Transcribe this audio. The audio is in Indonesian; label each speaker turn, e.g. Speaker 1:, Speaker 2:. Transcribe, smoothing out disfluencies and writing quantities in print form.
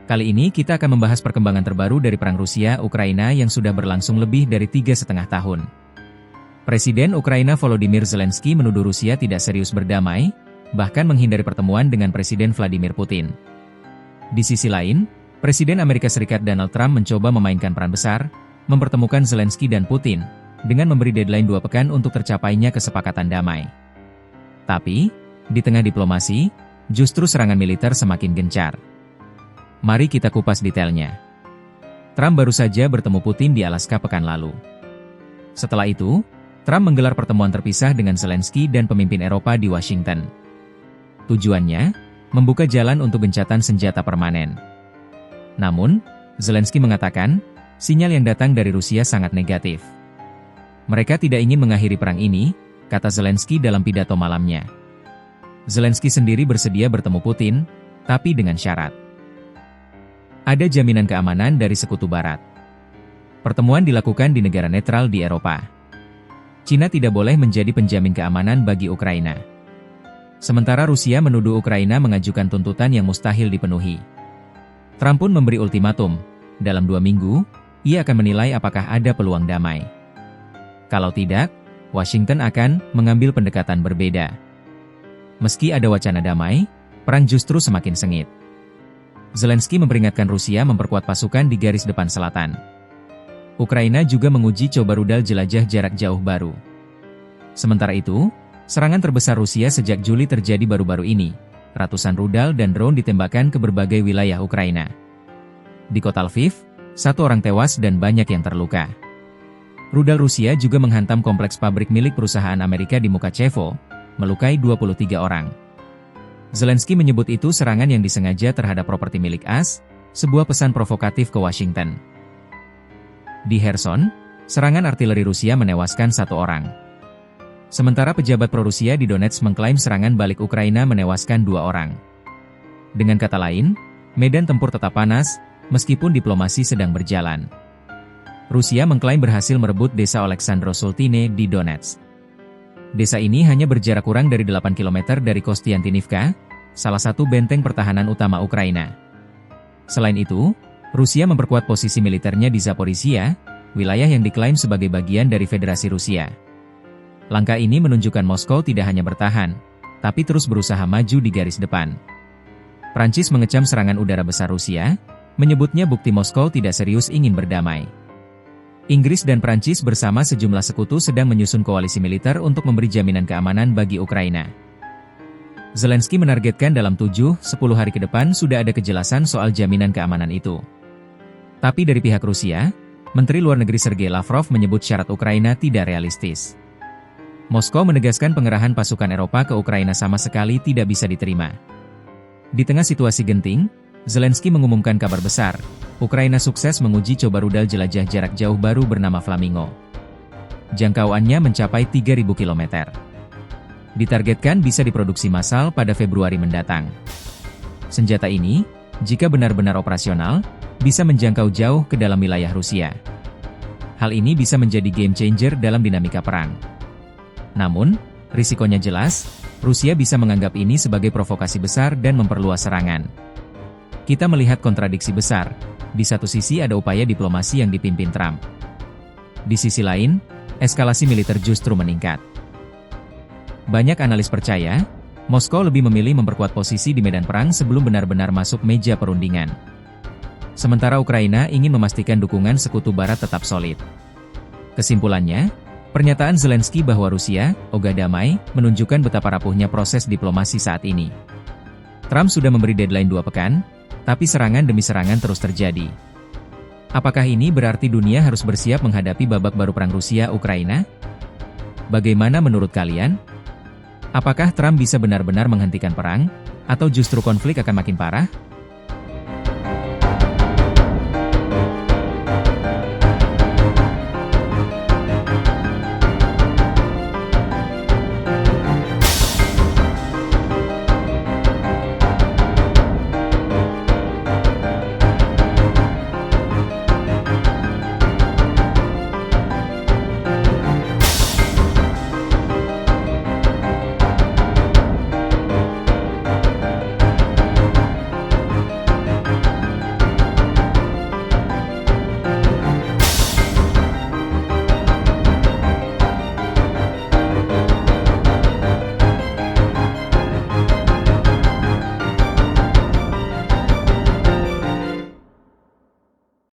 Speaker 1: Kali ini kita akan membahas perkembangan terbaru dari perang Rusia-Ukraina yang sudah berlangsung lebih dari 3,5 tahun. Presiden Ukraina Volodymyr Zelensky menuduh Rusia tidak serius berdamai, bahkan menghindari pertemuan dengan Presiden Vladimir Putin. Di sisi lain, Presiden Amerika Serikat Donald Trump mencoba memainkan peran besar, mempertemukan Zelensky dan Putin, dengan memberi deadline 2 pekan untuk tercapainya kesepakatan damai. Tapi, di tengah diplomasi, justru serangan militer semakin gencar. Mari kita kupas detailnya. Trump baru saja bertemu Putin di Alaska pekan lalu. Setelah itu, Trump menggelar pertemuan terpisah dengan Zelensky dan pemimpin Eropa di Washington. Tujuannya, membuka jalan untuk gencatan senjata permanen. Namun, Zelensky mengatakan, sinyal yang datang dari Rusia sangat negatif. Mereka tidak ingin mengakhiri perang ini, kata Zelensky dalam pidato malamnya. Zelensky sendiri bersedia bertemu Putin, tapi dengan syarat. Ada jaminan keamanan dari Sekutu Barat. Pertemuan dilakukan di negara netral di Eropa. Cina tidak boleh menjadi penjamin keamanan bagi Ukraina. Sementara Rusia menuduh Ukraina mengajukan tuntutan yang mustahil dipenuhi. Trump pun memberi ultimatum, dalam 2 minggu, ia akan menilai apakah ada peluang damai. Kalau tidak, Washington akan mengambil pendekatan berbeda. Meski ada wacana damai, perang justru semakin sengit. Zelensky memperingatkan Rusia memperkuat pasukan di garis depan selatan. Ukraina juga menguji coba rudal jelajah jarak jauh baru. Sementara itu, serangan terbesar Rusia sejak Juli terjadi baru-baru ini. Ratusan rudal dan drone ditembakkan ke berbagai wilayah Ukraina. Di kota Lviv, 1 orang tewas dan banyak yang terluka. Rudal Rusia juga menghantam kompleks pabrik milik perusahaan Amerika di Mukachevo, melukai 23 orang. Zelensky menyebut itu serangan yang disengaja terhadap properti milik AS, sebuah pesan provokatif ke Washington. Di Kherson, serangan artileri Rusia menewaskan 1 orang. Sementara pejabat pro-Rusia di Donetsk mengklaim serangan balik Ukraina menewaskan 2 orang. Dengan kata lain, medan tempur tetap panas, meskipun diplomasi sedang berjalan. Rusia mengklaim berhasil merebut desa Oleksandro Sultine di Donetsk. Desa ini hanya berjarak kurang dari 8 km dari Kostiantynivka, salah satu benteng pertahanan utama Ukraina. Selain itu, Rusia memperkuat posisi militernya di Zaporizhia, wilayah yang diklaim sebagai bagian dari Federasi Rusia. Langkah ini menunjukkan Moskow tidak hanya bertahan, tapi terus berusaha maju di garis depan. Prancis mengecam serangan udara besar Rusia, menyebutnya bukti Moskow tidak serius ingin berdamai. Inggris dan Prancis bersama sejumlah sekutu sedang menyusun koalisi militer untuk memberi jaminan keamanan bagi Ukraina. Zelensky menargetkan dalam 7-10 hari ke depan sudah ada kejelasan soal jaminan keamanan itu. Tapi dari pihak Rusia, Menteri Luar Negeri Sergei Lavrov menyebut syarat Ukraina tidak realistis. Moskow menegaskan pengerahan pasukan Eropa ke Ukraina sama sekali tidak bisa diterima. Di tengah situasi genting, Zelensky mengumumkan kabar besar. Ukraina sukses menguji coba rudal jelajah jarak jauh baru bernama Flamingo. Jangkauannya mencapai 3.000 km. Ditargetkan bisa diproduksi massal pada Februari mendatang. Senjata ini, jika benar-benar operasional, bisa menjangkau jauh ke dalam wilayah Rusia. Hal ini bisa menjadi game changer dalam dinamika perang. Namun, risikonya jelas, Rusia bisa menganggap ini sebagai provokasi besar dan memperluas serangan. Kita melihat kontradiksi besar. Di satu sisi ada upaya diplomasi yang dipimpin Trump. Di sisi lain, eskalasi militer justru meningkat. Banyak analis percaya, Moskow lebih memilih memperkuat posisi di medan perang sebelum benar-benar masuk meja perundingan. Sementara Ukraina ingin memastikan dukungan Sekutu Barat tetap solid. Kesimpulannya, pernyataan Zelensky bahwa Rusia, ogah damai, menunjukkan betapa rapuhnya proses diplomasi saat ini. Trump sudah memberi deadline 2 pekan, tapi serangan demi serangan terus terjadi. Apakah ini berarti dunia harus bersiap menghadapi babak baru perang Rusia-Ukraina? Bagaimana menurut kalian? Apakah Trump bisa benar-benar menghentikan perang, atau justru konflik akan makin parah?